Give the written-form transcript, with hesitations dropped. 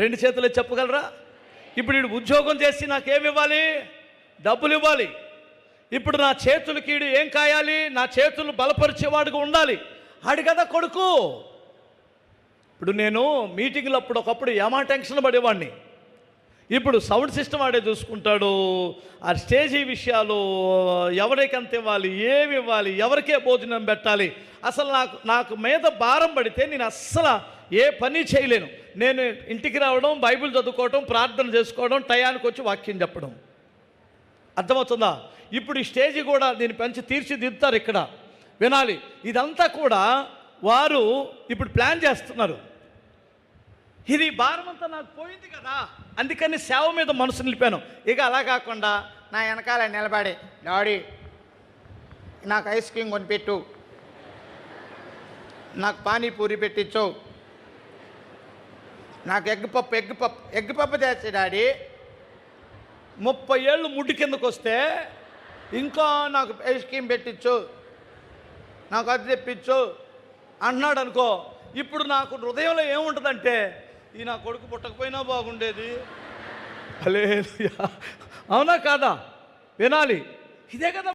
2 చేతులు చెప్పగలరా? ఇప్పుడు వీడు ఉద్యోగం చేసి నాకేమి ఇవ్వాలి? డబ్బులు ఇవ్వాలి. ఇప్పుడు నా చేతులకి వీడు ఏం కాయాలి? నా చేతులు బలపరిచేవాడుగా ఉండాలి. ఆడి కదా కొడుకు. ఇప్పుడు నేను మీటింగ్లో ఒకప్పుడు ఏమా టెన్షన్ పడేవాడిని. ఇప్పుడు సౌండ్ సిస్టమ్ ఆడే చూసుకుంటాడు. ఆ స్టేజీ విషయాలు, ఎవరికి ఎంత ఇవ్వాలి, ఏమి ఇవ్వాలి, ఎవరికే భోజనం పెట్టాలి, అసలు నాకు మీద భారం పడితే నేను అస్సలు ఏ పని చేయలేను. నేను ఇంటికి రావడం, బైబిల్ చదువుకోవడం, ప్రార్థన చేసుకోవడం, టయానికి వచ్చి వాక్యం చెప్పడం. అర్థమవుతుందా? ఇప్పుడు ఈ స్టేజీ కూడా దీన్ని పెంచి తీర్చిదిద్దుతారు. ఇక్కడ వినాలి. ఇదంతా కూడా వారు ఇప్పుడు ప్లాన్ చేస్తున్నారు. ఇది భారం అంతా నాకు పోయింది కదా, అందుకని సేవ మీద మనసు నిలిపాను. ఇక అలా కాకుండా నా వెనకాల నిలబడి, డాడీ నాకు ఐస్ క్రీమ్ కొనిపెట్టు, నాకు పానీపూరి పెట్టించు, నాకు ఎగ్ పప్పు తెచ్చి డాడీ. 30 ఏళ్ళు ముడ్డు కిందకు వస్తే ఇంకా నాకు ఐస్ క్రీమ్ పెట్టించు, నాకు అది తెప్పించు అంటున్నాడు అనుకో. ఇప్పుడు నాకు హృదయంలో ఏముంటుందంటే, ఈ నా కొడుకు పుట్టకపోయినా బాగుండేది. హల్లెలూయా. అవునా కాదా? వినాలి. ఇదే కదా